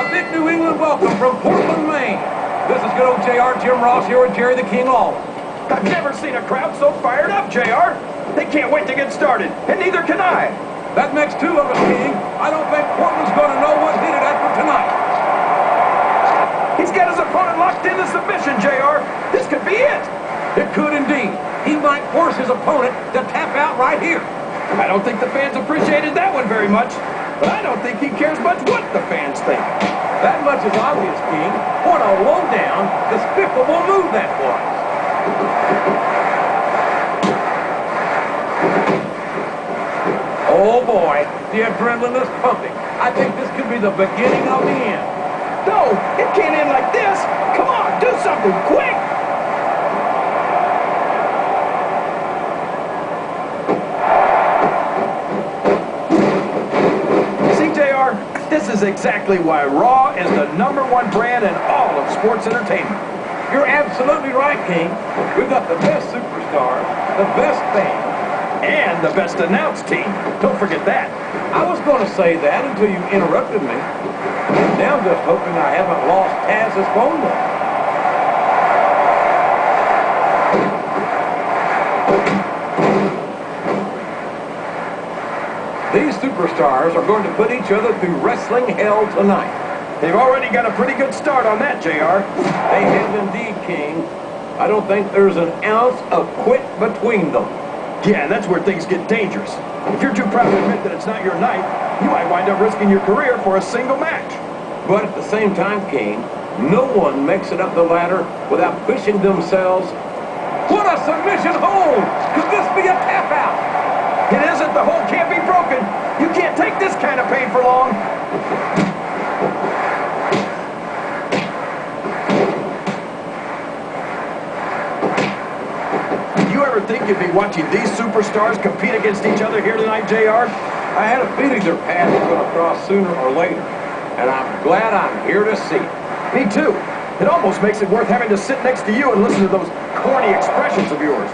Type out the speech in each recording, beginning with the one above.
A big New England welcome from Portland, Maine. This is good old JR, Jim Ross here with Jerry the King Lawler. I've never seen a crowd so fired up, JR. They can't wait to get started, and neither can I. That makes two of us, King. I don't think Portland's going to know what hit it after tonight. He's got his opponent locked into submission, JR. This could be it. It could indeed. He might force his opponent to tap out right here. I don't think the fans appreciated that one very much, but I don't think he cares much what the fans think. That much is obvious, King. What a low-down, despicable move that was. Oh, boy, the adrenaline is pumping. I think this could be the beginning of the end. No, it can't end like this. Come on, do something quick. This is exactly why Raw is the #1 brand in all of sports entertainment. You're absolutely right, King. We've got the best superstars, the best fans, and the best announced team. Don't forget that. I was going to say that until you interrupted me. Now I'm just hoping I haven't lost Taz's phone number. These superstars are going to put each other through wrestling hell tonight. They've already got a pretty good start on that, JR. They have indeed, King. I don't think there's an ounce of quit between them. Yeah, and that's where things get dangerous. If you're too proud to admit that it's not your night, you might wind up risking your career for a single match. But at the same time, King, no one makes it up the ladder without pushing themselves. What a submission hold! Could this be a tap out? It isn't. The hold can't be broken. You can't take this kind of pain for long. Did you ever think you'd be watching these superstars compete against each other here tonight, JR? I had a feeling their paths were going to cross sooner or later, and I'm glad I'm here to see it. Me too. It almost makes it worth having to sit next to you and listen to those corny expressions of yours.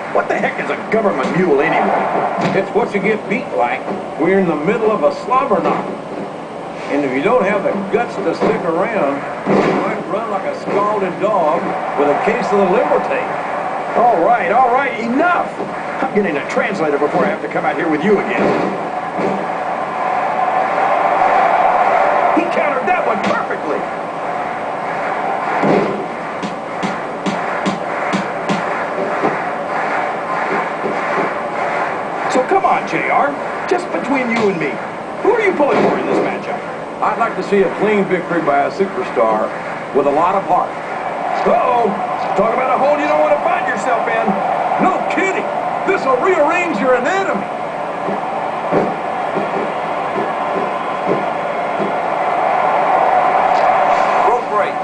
What the heck is a government mule anyway? It's what you get beat like when you're in the middle of a slobber knock. And if you don't have the guts to stick around, you might run like a scalded dog with a case of the liver tape. All right, enough. I'm getting a translator before I have to come out here with you again. He countered that one perfectly. So come on, JR. Just between you and me, who are you pulling for in this matchup? I'd like to see a clean victory by a superstar with a lot of heart. Uh-oh. Talk about a hole you don't want to find yourself in. No kidding. This will rearrange your anatomy. Rope break.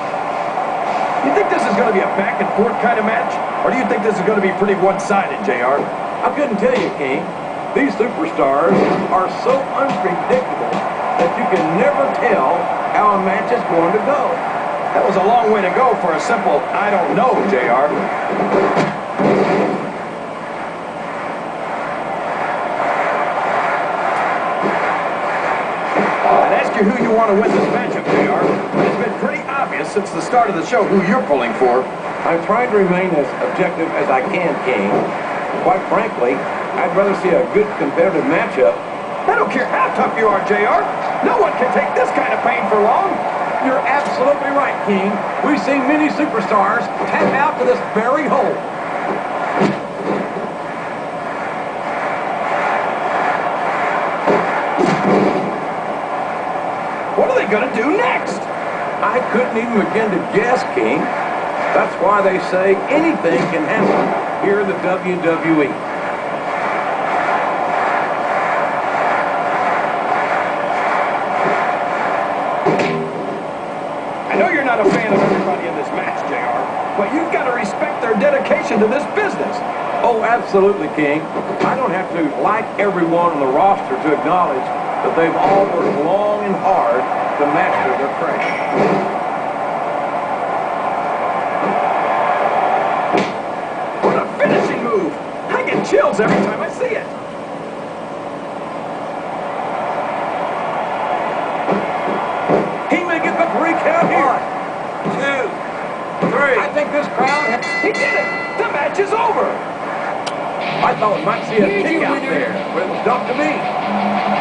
You think this is going to be a back-and-forth kind of match? Or do you think this is going to be pretty one-sided, JR? I couldn't tell you, King. These superstars are so unpredictable that you can never tell how a match is going to go. That was a long way to go for a simple, I don't know, JR. I'd ask you who you want to win this matchup, JR. It's been pretty obvious since the start of the show who you're pulling for. I'm trying to remain as objective as I can, King. Quite frankly, I'd rather see a good competitive matchup. I don't care how tough you are, JR. No one can take this kind of pain for long. You're absolutely right, King. We've seen many superstars tap out to this very hole. What are they going to do next? I couldn't even begin to guess, King. That's why they say anything can happen here in the WWE. I know you're not a fan of everybody in this match, JR, but you've got to respect their dedication to this business. Oh, absolutely, King. I don't have to like everyone on the roster to acknowledge that they've all worked long and hard to master their craft. What a finishing move! I get chills every time I see it. He may get back think this crowd... He did it! The match is over! I thought we might see a kick out there, but it was dumped to me.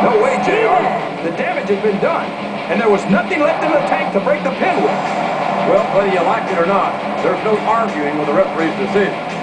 No way, JR. The damage has been done, and there was nothing left in the tank to break the pin with. Well, whether you like it or not, there's no arguing with the referee's decision.